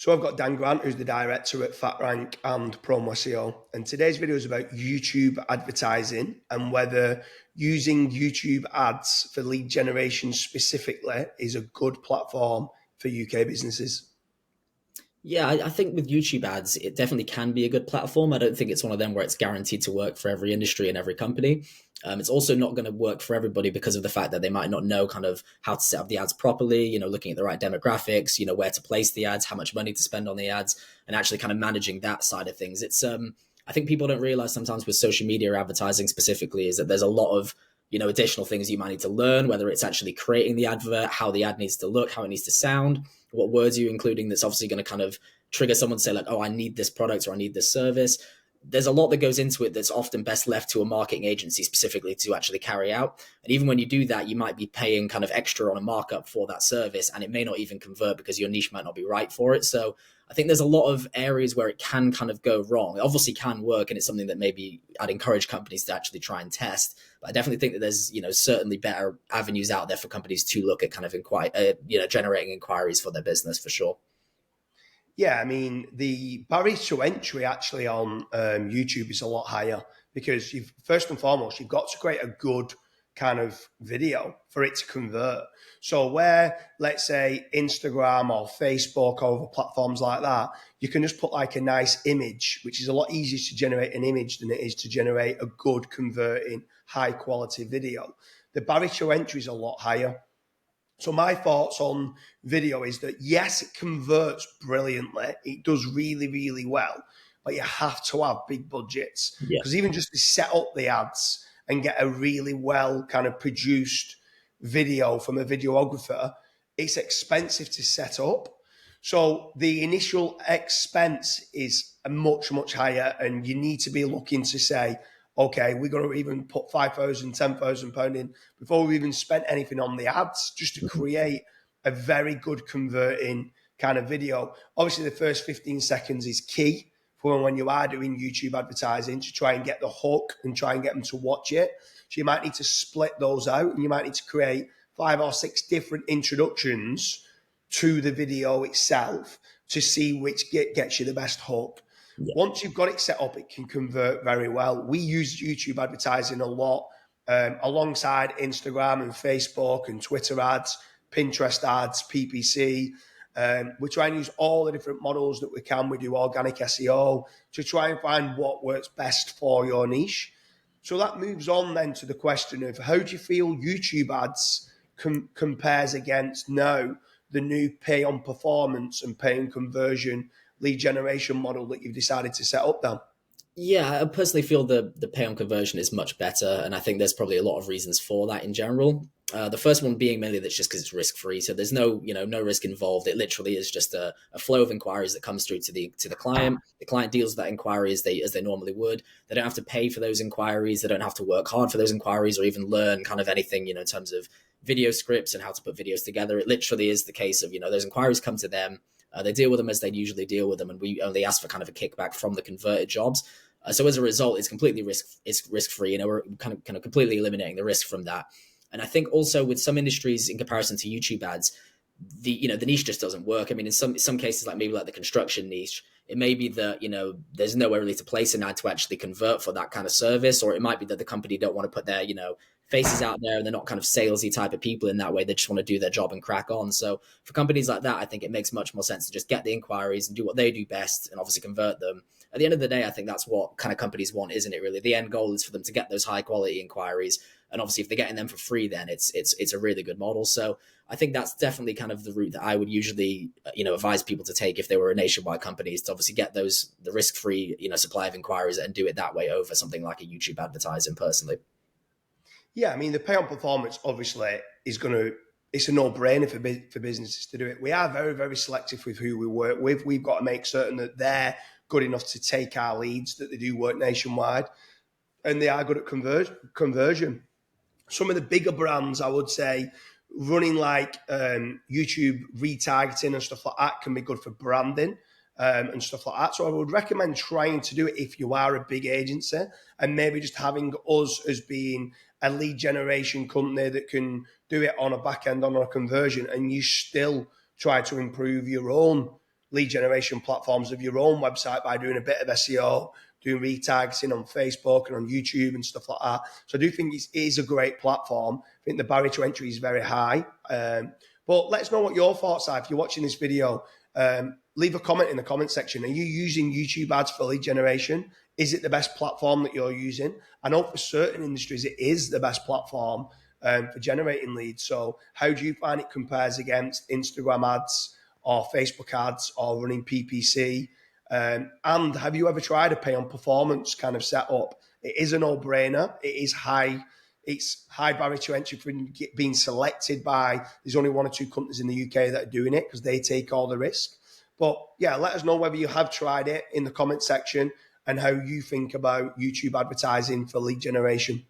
So I've got Dan Grant, who's the director at FatRank and Promo SEO. And today's video is about YouTube advertising and whether using YouTube ads for lead generation specifically is a good platform for UK businesses. Yeah, I think with YouTube ads, it definitely can be a good platform. I don't think it's one of them where it's guaranteed to work for every industry and every company. It's also not going to work for everybody because of the fact that they might not know kind of how to set up the ads properly, looking at the right demographics, where to place the ads, how much money to spend on the ads, and actually kind of managing that side of things. I think people don't realize sometimes with social media advertising specifically is that there's a lot of additional things you might need to learn, whether it's actually creating the advert, how the ad needs to look, how it needs to sound, what words are you including that's obviously going to kind of trigger someone to say like, oh, I need this product or I need this service. There's a lot that goes into it that's often best left to a marketing agency specifically to actually carry out. And even when you do that, you might be paying kind of extra on a markup for that service, and it may not even convert because your niche might not be right for it. So I think there's a lot of areas where it can kind of go wrong. It obviously can work, and it's something that maybe I'd encourage companies to actually try and test. But I definitely think that there's, certainly better avenues out there for companies to look at kind of generating inquiries for their business for sure. Yeah, I mean, the barrier to entry actually on YouTube is a lot higher because first and foremost, you've got to create a good kind of video for it to convert. So where, let's say, Instagram or Facebook or other platforms like that, you can just put like a nice image, which is a lot easier to generate an image than it is to generate a good converting high quality video. The barrier to entry is a lot higher. So my thoughts on video is that yes, it converts brilliantly. It does really, really well, but you have to have big budgets Yeah. because even just to set up the ads and get a really well kind of produced video from a videographer, it's expensive to set up. So the initial expense is much, much higher, and you need to be looking to say, okay, we're going to even put £5,000, £10,000 in before we even spent anything on the ads, just to create a very good converting kind of video. Obviously, the first 15 seconds is key for when you are doing YouTube advertising to try and get the hook and try and get them to watch it. So you might need to split those out, and you might need to create 5 or 6 different introductions to the video itself to see which gets you the best hook. Yeah. Once you've got it set up, it can convert very well. We use YouTube advertising a lot alongside Instagram and Facebook and Twitter ads, Pinterest ads, PPC. We try and use all the different models that we can. We do organic SEO to try and find what works best for your niche. So that moves on then to the question of how do you feel YouTube ads compares against now the new PayOnPerformance and pay on conversion lead generation model that you've decided to set up now? Yeah, I personally feel the pay on conversion is much better, and I think there's probably a lot of reasons for that in general. The first one being mainly that's just because it's risk free, so there's no no risk involved. It literally is just a flow of inquiries that comes through to the client. The client deals with that inquiry as they normally would. They don't have to pay for those inquiries. They don't have to work hard for those inquiries or even learn kind of anything in terms of video scripts and how to put videos together. It literally is the case of those inquiries come to them. They deal with them as they'd usually deal with them, and we only ask for kind of a kickback from the converted jobs. So as a result, it's completely risk free. We're kind of completely eliminating the risk from that. And I think also with some industries in comparison to YouTube ads, the niche just doesn't work. I mean, in some cases, like maybe like the construction niche, it may be that there's nowhere really to place an ad to actually convert for that kind of service, or it might be that the company don't want to put their faces out there and they're not kind of salesy type of people in that way. They just want to do their job and crack on. So for companies like that, I think it makes much more sense to just get the inquiries and do what they do best and obviously convert them. At the end of the day, I think that's what kind of companies want, isn't it? Really, the end goal is for them to get those high quality inquiries, and obviously if they're getting them for free, then it's a really good model. So I think that's definitely kind of the route that I would usually advise people to take if they were a nationwide company, is to obviously get the risk free supply of inquiries and do it that way over something like a YouTube advertising. Personally. Yeah, I mean, the pay on performance obviously it's a no-brainer for businesses to do it. We are very, very selective with who we work with. We've got to make certain that they're good enough to take our leads, that they do work nationwide, and they are good at conversion. Some of the bigger brands, I would say, running like YouTube retargeting and stuff like that can be good for branding. And stuff like that. So I would recommend trying to do it if you are a big agency, and maybe just having us as being a lead generation company that can do it on a back end, on a conversion, and you still try to improve your own lead generation platforms of your own website by doing a bit of SEO, doing retargeting on Facebook and on YouTube and stuff like that. So I do think it is a great platform. I think the barrier to entry is very high. But let us know what your thoughts are. If you're watching this video, leave a comment in the comment section. Are you using YouTube ads for lead generation? Is it the best platform that you're using? I know for certain industries, it is the best platform for generating leads. So how do you find it compares against Instagram ads or Facebook ads or running PPC? And have you ever tried a PayOnPerformance kind of setup? It is a no-brainer. It's high barrier to entry for being selected by, there's only 1 or 2 companies in the UK that are doing it because they take all the risk. But yeah, let us know whether you have tried it in the comment section and how you think about YouTube advertising for lead generation.